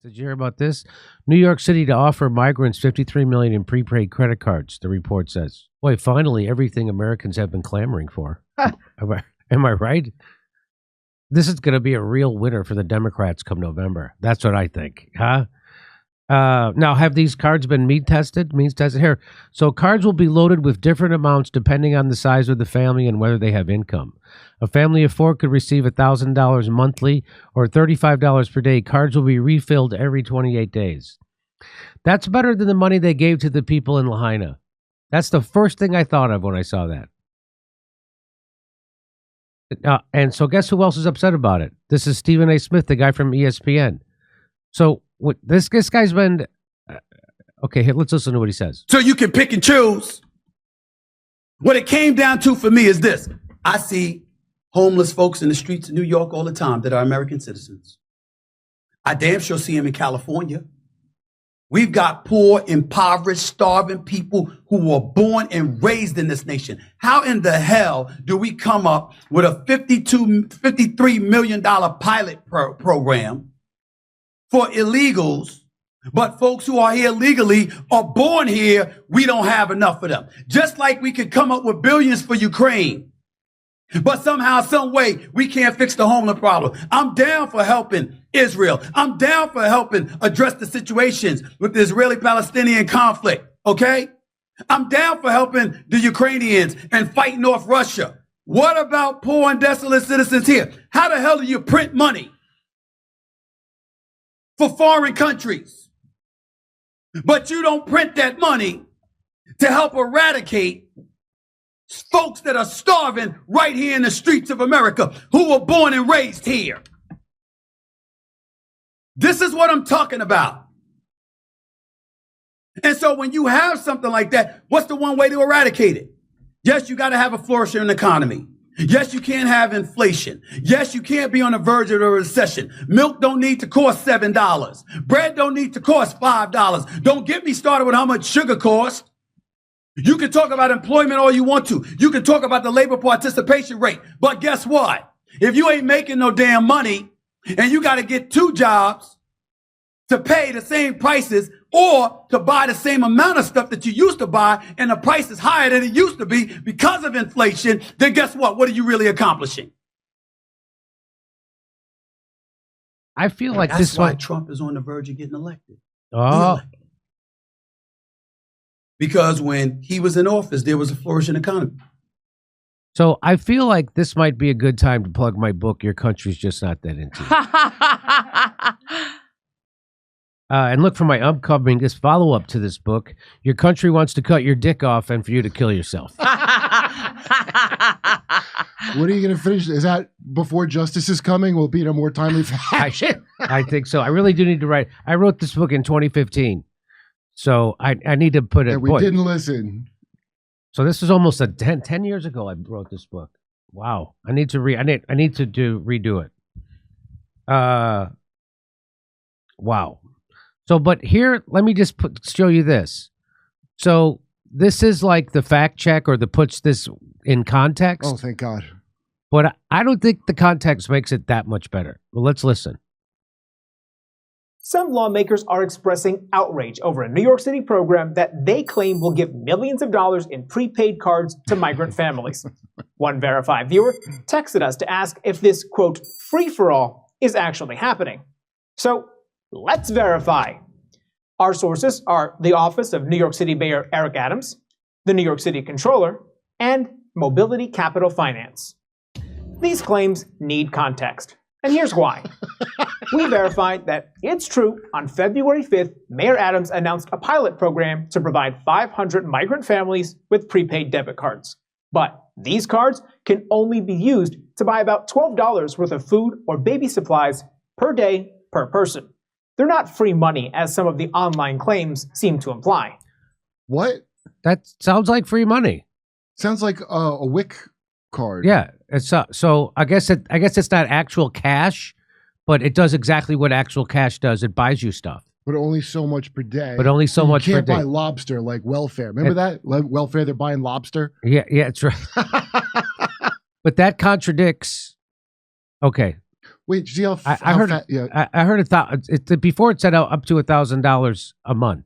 Did you hear about this? New York City to offer migrants $53 million in prepaid credit cards, the report says. Boy, finally, everything Americans have been clamoring for. Am I right? This is going to be a real winner for the Democrats come November. That's what I think. Huh? Now, have these cards been means tested here? So cards will be loaded with different amounts depending on the size of the family and whether they have income. A family of 4 could receive $1,000 monthly or $35 per day. Cards will be refilled every 28 days. That's better than the money they gave to the people in Lahaina. That's the first thing I thought of when I saw that. And so guess who else is upset about it? This is Stephen A. Smith, the guy from ESPN. So what this guy's been... okay, here, let's listen to what he says. So you can pick and choose. What it came down to for me is this. I see homeless folks in the streets of New York all the time that are American citizens. I damn sure see them in California. We've got poor, impoverished, starving people who were born and raised in this nation. How in the hell do we come up with a $53 million pilot program for illegals, but folks who are here legally are born here, we don't have enough of them? Just like we could come up with billions for Ukraine, but somehow, some way, we can't fix the homeless problem. I'm down for helping Israel. I'm down for helping address the situations with the Israeli-Palestinian conflict, okay? I'm down for helping the Ukrainians and fighting off Russia. What about poor and desolate citizens here? How the hell do you print money for foreign countries, but you don't print that money to help eradicate folks that are starving right here in the streets of America who were born and raised here? This is what I'm talking about. And so when you have something like that, what's the one way to eradicate it? Yes, you got to have a flourishing economy. Yes, you can't have inflation. Yes, you can't be on the verge of a recession. Milk don't need to cost $7. Bread don't need to cost $5. Don't get me started with how much sugar costs. You can talk about employment all you want to. You can talk about the labor participation rate. But guess what? If you ain't making no damn money and you got to get 2 jobs to pay the same prices or to buy the same amount of stuff that you used to buy and the price is higher than it used to be because of inflation, then guess what? What are you really accomplishing? I feel like that's why Trump is on the verge of getting elected. Oh. Because when he was in office, there was a flourishing economy. So I feel like this might be a good time to plug my book, Your Country's Just Not That Into You. And look for my upcoming follow-up to this book, Your Country Wants to Cut Your Dick Off and for You to Kill Yourself. What are you going to finish? Is that before Justice is Coming? Will it be in a more timely fashion? I think so. I really do need to write. I wrote this book in 2015. So I need to put it. And we didn't listen. So this is almost 10 years ago I wrote this book. Wow. I need to redo it. Wow. So, but here, let me just show you this. So this is like the fact check or the puts this in context. Oh, thank God. But I don't think the context makes it that much better. Well, let's listen. Some lawmakers are expressing outrage over a New York City program that they claim will give millions of dollars in prepaid cards to migrant families. One Verify viewer texted us to ask if this, quote, free-for-all is actually happening. So let's verify. Our sources are the Office of New York City Mayor Eric Adams, the New York City Controller, and Mobility Capital Finance. These claims need context. And here's why. We verified that it's true. On February 5th, Mayor Adams announced a pilot program to provide 500 migrant families with prepaid debit cards. But these cards can only be used to buy about $12 worth of food or baby supplies per day per person. They're not free money, as some of the online claims seem to imply. What? That sounds like free money. Sounds like a WIC card. Yeah. It's so I guess it's not actual cash, but it does exactly what actual cash does. It buys you stuff. But only so much per day. But only so much per day. You can't buy lobster like welfare. Remember that? Welfare, they're buying lobster? Yeah, it's right. But that contradicts. Okay. Wait, see how, I heard I heard before it said up to $1,000 a month,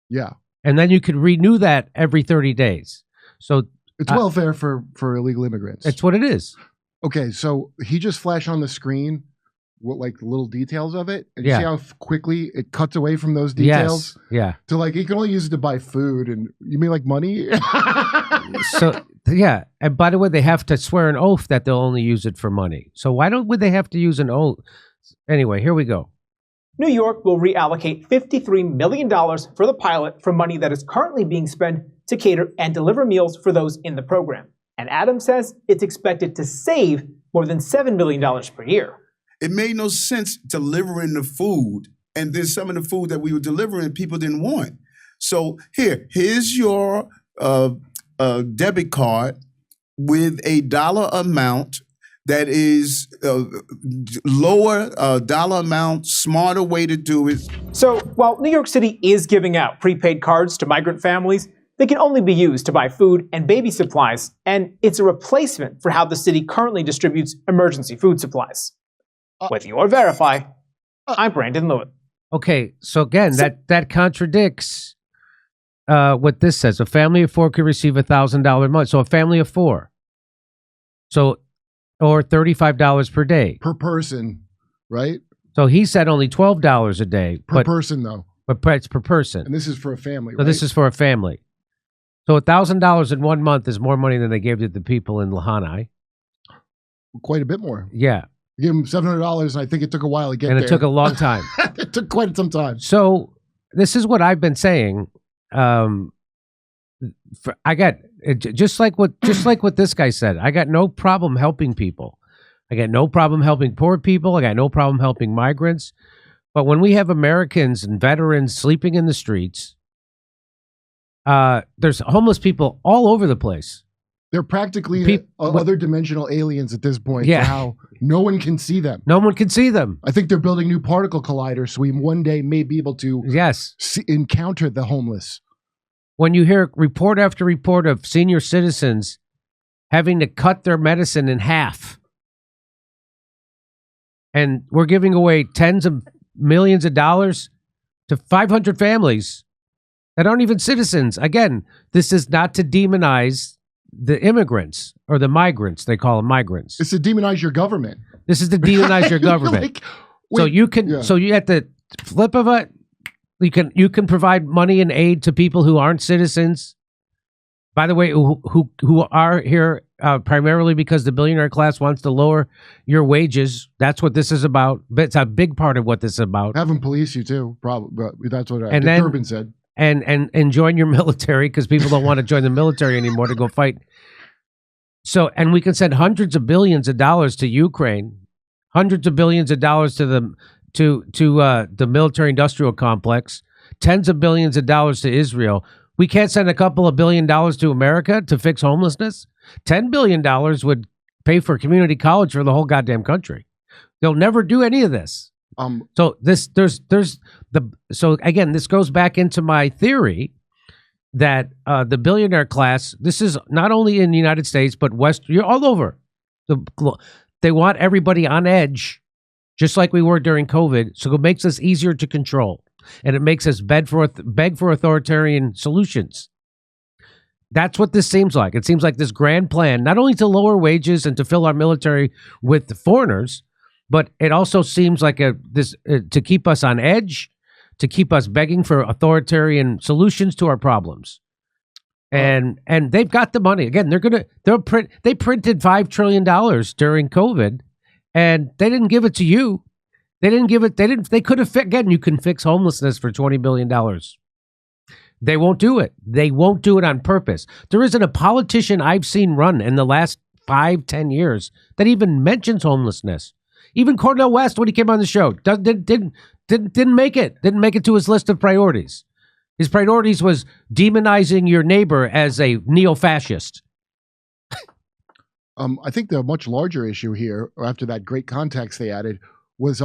yeah. and then you could renew that every 30 days. So It's welfare for illegal immigrants. that's what it is. Okay, so he just flashed on the screen what like the little details of it, and Yeah. you see how quickly it cuts away from those details Yes. Yeah. to like you can only use it to buy food, and you mean like money? So yeah, and by the way, they have to swear an oath that they'll only use it for money. So would they have to use an oath? Anyway, here we go. New York will reallocate $53 million for the pilot from money that is currently being spent to cater and deliver meals for those in the program. And Adams says it's expected to save more than $7 million per year. It made no sense delivering the food, and then some of the food that we were delivering people didn't want. So here's your debit card with a dollar amount that is lower dollar amount, smarter way to do it. So while New York City is giving out prepaid cards to migrant families, they can only be used to buy food and baby supplies, and it's a replacement for how the city currently distributes emergency food supplies. With your Verify, I'm Brandon Lewitt. Okay, so again, that contradicts what this says. A family of four could receive $1,000 a month. So a family of four. So, or $35 per day. Per person, right? So he said only $12 a day. Per person, though. But it's per person. And this is for a family, So right? this is for a family. So $1,000 in 1 month is more money than they gave to the people in Lahaina. Quite a bit more. Yeah. You gave them $700, and I think it took a while to get there. And it took a long time. It took quite some time. So this is what I've been saying. I got just like what this guy said. I got no problem helping people. I got no problem helping poor people. I got no problem helping migrants. But when we have Americans and veterans sleeping in the streets, there's homeless people all over the place. They're practically other dimensional aliens at this point. Yeah. For how no one can see them. No one can see them. I think they're building new particle colliders, so we one day may be able to encounter the homeless. When you hear report after report of senior citizens having to cut their medicine in half, and we're giving away tens of millions of dollars to 500 families that aren't even citizens. Again, this is not to demonize the immigrants or the migrants. They call them migrants. It's to demonize your government. This is to demonize your government. So you can, so you at the flip of it, you can provide money and aid to people who aren't citizens. By the way, who are here primarily because the billionaire class wants to lower your wages. That's what this is about. But it's a big part of what this is about. Have them police you too, probably. But that's what And then- Durbin said. And join your military because people don't want to join the military anymore to go fight. So, and we can send hundreds of billions of dollars to Ukraine, hundreds of billions of dollars to the military industrial complex, tens of billions of dollars to Israel. We can't send a couple of $1 billion to America to fix homelessness. $10 billion would pay for community college for the whole goddamn country. They'll never do any of this. So so again, this goes back into my theory that the billionaire class, this is not only in the United States, but you're all over. They want everybody on edge, just like we were during COVID. So it makes us easier to control, and it makes us beg for authoritarian solutions. That's what this seems like. It seems like this grand plan, not only to lower wages and to fill our military with foreigners, but it also seems like to keep us on edge, to keep us begging for authoritarian solutions to our problems. And they've got the money. Again, they printed $5 trillion during COVID, and they didn't give it to you. They could have again, you can fix homelessness for $20 billion. They won't do it. They won't do it on purpose. There isn't a politician I've seen run in the last 5-10 years that even mentions homelessness. Even Cornel West, when he came on the show, didn't make it. Didn't make it to his list of priorities. His priorities was demonizing your neighbor as a neo-fascist. I think the much larger issue here, after that great context they added, was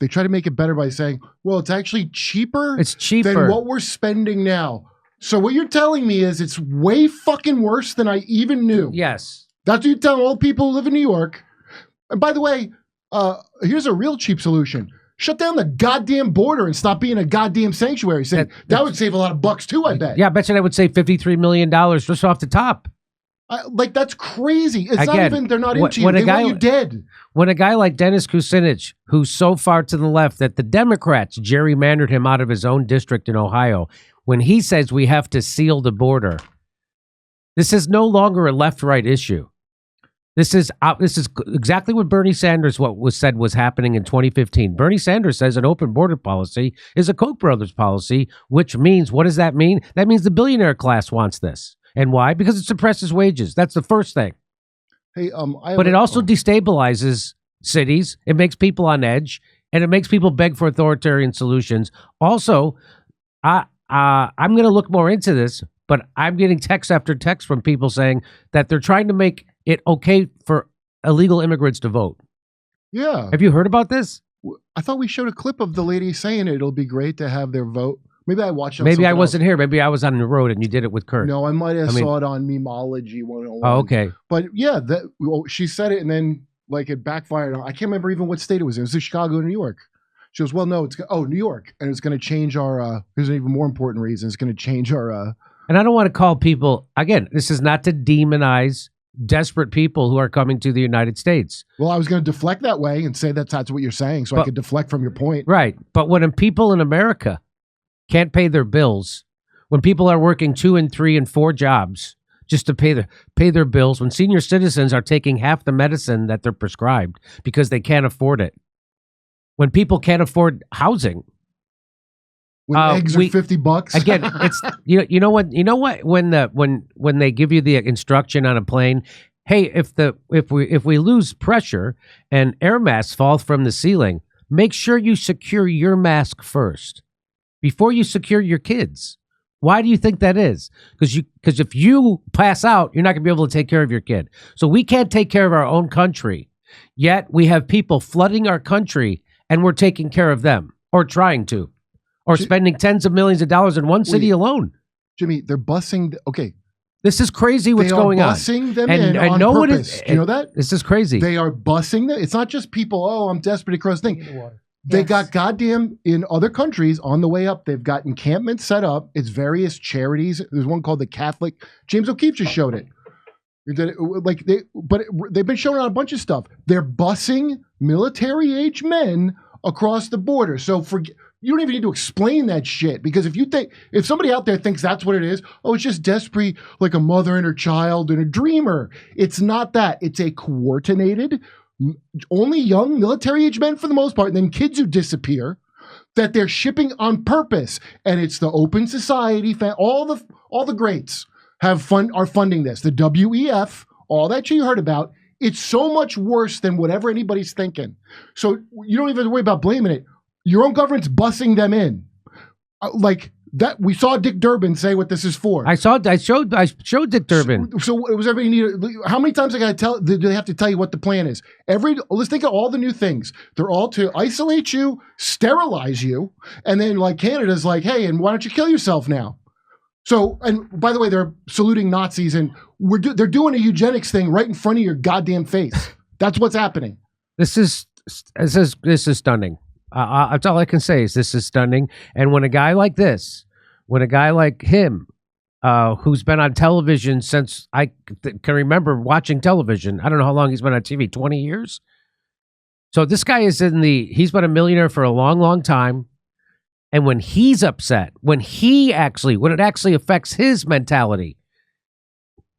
they try to make it better by saying, well, it's actually cheaper. It's cheaper than what we're spending now. So what you're telling me is it's way fucking worse than I even knew. Yes. That's what you tell all people who live in New York. And by the way, Here's a real cheap solution. Shut down the goddamn border and stop being a goddamn sanctuary. That would save a lot of bucks too, I bet. Yeah, I bet you that would save $53 million just off the top. Like, that's crazy. It's not Again, even, they're not into you. They want you dead. When a guy like Dennis Kucinich, who's so far to the left that the Democrats gerrymandered him out of his own district in Ohio, when he says we have to seal the border, this is no longer a left-right issue. This is exactly what Bernie Sanders said was happening in 2015. Bernie Sanders says an open border policy is a Koch brothers policy, which means, what does that mean? That means the billionaire class wants this. And why? Because it suppresses wages. That's the first thing. Hey, but it also destabilizes cities. It makes people on edge, and it makes people beg for authoritarian solutions. Also, I'm going to look more into this, but I'm getting text after text from people saying that they're trying to make it okay for illegal immigrants to vote. Yeah. Have you heard about this? I thought we showed a clip of the lady saying it'll be great to have their vote. Maybe I watched it. Maybe I wasn't here. Maybe I was on the road and you did it with Kurt. No, I might have saw it on Memology 101. Oh, okay. But yeah, she said it and then like it backfired. I can't remember even what state it was in. It was Chicago or New York. She goes, well, no, New York. And it's going to change our, here's an even more important reason. It's going to change our. And I don't want to call people, again, this is not to demonize desperate people who are coming to the United States. Well, I was going to deflect that way and say that's what you're saying, so I could deflect from your point. Right. But when people in America can't pay their bills, when people are working 2 and 3 and 4 jobs just to pay their bills, when senior citizens are taking half the medicine that they're prescribed because they can't afford it, when people can't afford housing. When eggs are $50 again, it's you know what when they give you the instruction on a plane, hey, if we lose pressure and air masks fall from the ceiling, make sure you secure your mask first before you secure your kids. Why do you think that is? Because if you pass out, you're not going to be able to take care of your kid. So we can't take care of our own country, yet we have people flooding our country and we're taking care of them or trying to. Or spending tens of millions of dollars in one city alone. Jimmy, they're busing. Okay. This is crazy what's going on. They are busing them in on purpose. Do you know that? This is crazy. They are busing them. It's not just people, I'm desperate to cross the thing. They got goddamn, in other countries, on the way up, they've got encampments set up. It's various charities. There's one called the Catholic. James O'Keefe just showed it. They've been showing on a bunch of stuff. They're busing military-age men across the border. So you don't even need to explain that shit, because if somebody out there thinks that's what it is, it's just desperate, like a mother and her child and a dreamer. It's not that. It's a coordinated, only young military-age men for the most part, and then kids who disappear, that they're shipping on purpose. And it's the Open Society, all the greats are funding this. The WEF, all that shit you heard about. It's so much worse than whatever anybody's thinking. So you don't even worry about blaming it. Your own government's bussing them in, like that. We saw Dick Durbin say what this is for. I showed Dick Durbin. So was everybody need? How many times do they have to tell you what the plan is? Let's think of all the new things. They're all to isolate you, sterilize you, and then like Canada's like, hey, and why don't you kill yourself now? So, and by the way, they're saluting Nazis, and they're doing a eugenics thing right in front of your goddamn face. That's what's happening. This is stunning. That's all I can say is this is stunning. And when a guy like him, who's been on television since I can remember watching television, I don't know how long he's been on TV, 20 years. So this guy is he's been a millionaire for a long, long time. And when he's upset, when it actually affects his mentality,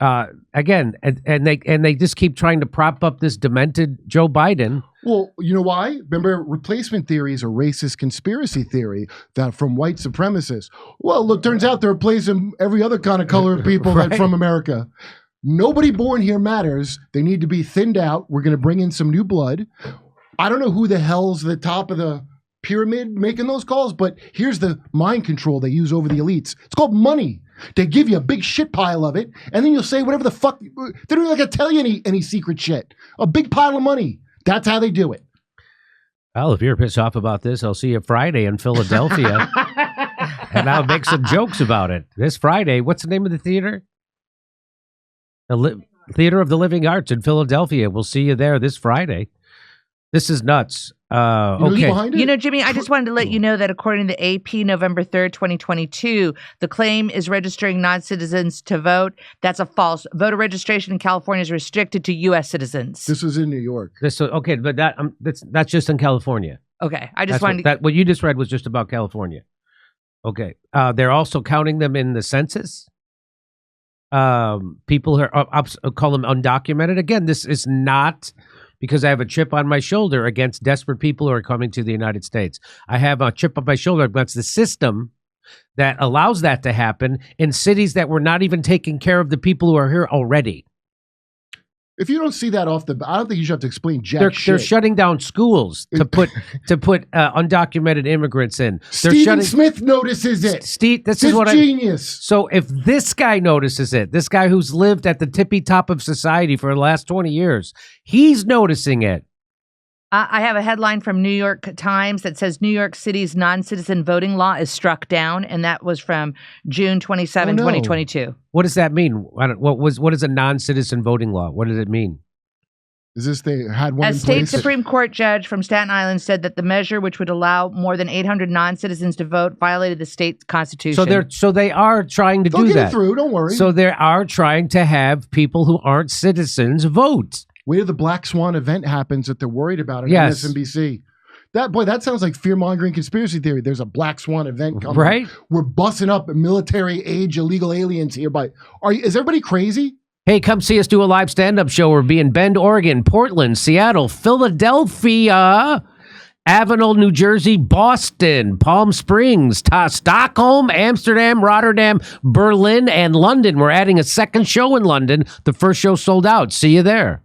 again, and they just keep trying to prop up this demented Joe Biden. Well, you know why? Remember, replacement theory is a racist conspiracy theory that from white supremacists. Well, look, turns out they're replacing every other kind of color of people right. that from America. Nobody born here matters. They need to be thinned out. We're going to bring in some new blood. I don't know who the hell's the top of the pyramid making those calls, but here's the mind control they use over the elites. It's called money. They give you a big shit pile of it, and then you'll say whatever the fuck. They don't even tell you any secret shit. A big pile of money. That's how they do it. Well, if you're pissed off about this, I'll see you Friday in Philadelphia, and I'll make some jokes about it. This Friday, what's the name of the theater? The Theater of the Living Arts in Philadelphia. We'll see you there this Friday. This is nuts. You know who's Okay. behind it? You know, Jimmy, I just wanted to let you know that according to AP November 3rd, 2022, the claim is registering non-citizens to vote. That's a false. Voter registration in California is restricted to U.S. citizens. This was in New York. Okay, but that's just in California. Okay, I just That's wanted to... what you just read was just about California. Okay. They're also counting them in the census. People who are call them undocumented. Again, this is not because I have a chip on my shoulder against desperate people who are coming to the United States. I have a chip on my shoulder against the system that allows that to happen in cities that were not even taking care of the people who are here already. If you don't see that off the, I don't think you should have to explain jack They're shit. shutting down schools to put undocumented immigrants in. They're Stephen Smith notices it. Steve, this It's is what genius. So if this guy notices it, this guy who's lived at the tippy top of society for the last 20 years, he's noticing it. I have a headline from New York Times that says New York City's non-citizen voting law is struck down, and that was from June 27, 2022. What does that mean? What is a non-citizen voting law? What does it mean? Is this they had one A in state place? Supreme Court judge from Staten Island said that the measure, which would allow more than 800 non-citizens to vote, violated the state's constitution. So they are trying to They'll do get that. it through. Don't worry. So they are trying to have people who aren't citizens vote. Wait till the Black Swan event happens that they're worried about on Yes. MSNBC. That sounds like fear-mongering conspiracy theory. There's a Black Swan event coming. Right? We're busting up military-age illegal aliens here. Is everybody crazy? Hey, come see us do a live stand-up show. We'll be in Bend, Oregon, Portland, Seattle, Philadelphia, Avenel, New Jersey, Boston, Palm Springs, Stockholm, Amsterdam, Rotterdam, Berlin, and London. We're adding a second show in London. The first show sold out. See you there.